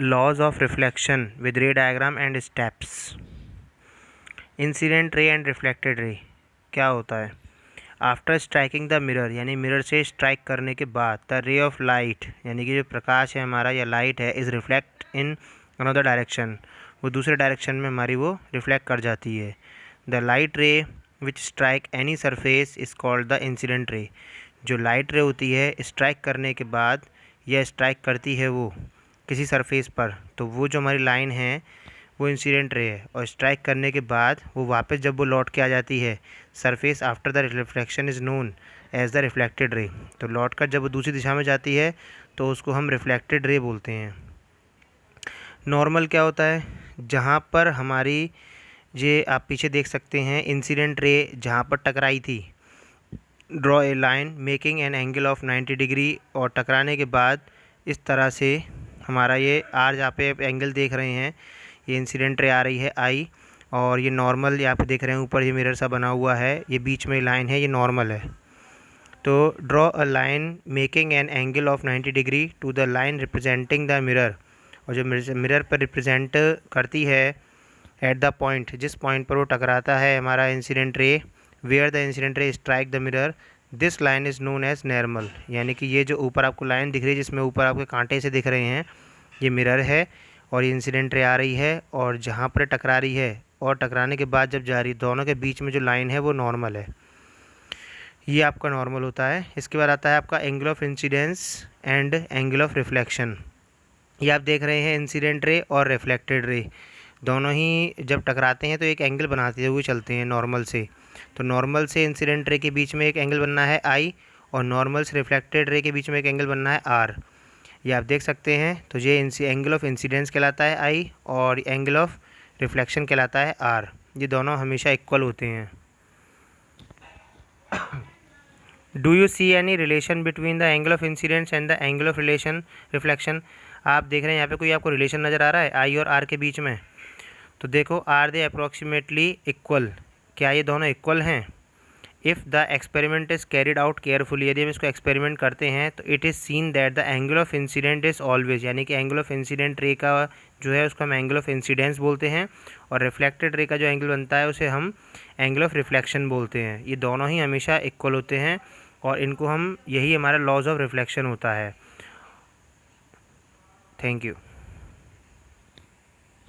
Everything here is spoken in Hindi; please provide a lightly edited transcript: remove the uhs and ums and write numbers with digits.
Laws of reflection with ray diagram and steps. Incident ray and reflected ray क्या होता है? आफ्टर स्ट्राइकिंग द मिरर, यानी मिरर से स्ट्राइक करने के बाद, द रे ऑफ लाइट, यानी कि जो प्रकाश है हमारा या लाइट है, is reflect in another direction, वो दूसरे डायरेक्शन में हमारी वो रिफ्लेक्ट कर जाती है। द लाइट रे विच strike any surface is called the incident रे। जो लाइट रे होती है स्ट्राइक करने के बाद या स्ट्राइक करती है वो किसी सरफेस पर, तो वो जो हमारी लाइन है वो इंसिडेंट रे है। और स्ट्राइक करने के बाद वो वापस जब वो लौट के आ जाती है surface after the reflection is known as the reflected ray. तो लौट कर जब वो दूसरी दिशा में जाती है तो उसको हम रिफ्लेक्टेड रे बोलते हैं। नॉर्मल क्या होता है? जहाँ पर हमारी ये आप पीछे देख सकते हैं इंसिडेंट रे जहाँ पर टकराई थी, draw a line making an angle of 90 degree, और टकराने के बाद इस तरह से हमारा ये आर जहाँ पे आप एंगल देख रहे हैं ये इंसिडेंट रे आ रही है आई, और ये नॉर्मल यहाँ पे देख रहे हैं ऊपर ये मिरर सा बना हुआ है, ये बीच में लाइन है, ये नॉर्मल है। तो draw a line making an angle of 90 degree to the line representing the mirror, और जो मिरर पर रिप्रेजेंट करती है एट द पॉइंट, जिस पॉइंट पर वो टकराता है हमारा incident ray, where the incident ray strike the mirror, this line is known as normal. यानी कि ये जो ऊपर आपको लाइन दिख रही है जिसमें ऊपर आपके कांटे से दिख रहे हैं ये मिरर है, और ये इंसिडेंट रे आ रही है और जहाँ पर टकरा रही है और टकराने के बाद जब जा रही है, दोनों के बीच में जो लाइन है वो नॉर्मल है। ये आपका नॉर्मल होता है। इसके बाद आता है आपका angle of incidence and angle of reflection. ये आप देख रहे हैं इंसिडेंट रे और रिफ्लेक्टेड रे दोनों ही जब टकराते हैं तो एक एंगल बनाते हुए चलते हैं नॉर्मल से। तो नॉर्मल से इंसिडेंट रे के बीच में एक एंगल बनना है आई, और नॉर्मल से रिफ्लेक्टेड रे के बीच में एक एंगल बनना है आर। ये आप देख सकते हैं। तो ये एंगल ऑफ इंसिडेंस कहलाता है आई, और एंगल ऑफ रिफ्लेक्शन कहलाता है आर। ये दोनों हमेशा इक्वल होते हैं। Do you see any relation between the angle of incidence and the angle of reflection? आप देख रहे हैं यहाँ पे कोई आपको रिलेशन नज़र आ रहा है आई और आर के बीच में? तो देखो, आर दे अप्रॉक्सीमेटली इक्वल, क्या ये दोनों इक्वल हैं? If the experiment is carried out carefully, यदि हम इसको एक्सपेरिमेंट करते हैं तो it is seen that the angle of incident is always, यानी कि एंगल ऑफ इंसिडेंट रे का जो है उसको हम एंगल ऑफ इंसिडेंस बोलते हैं, और रिफ्लेक्टेड रे का जो एंगल बनता है उसे हम एंगल ऑफ रिफ्लेक्शन बोलते हैं। ये दोनों ही हमेशा इक्वल होते हैं और इनको हम, यही हमारा लॉज ऑफ रिफ्लेक्शन होता है। Thank you.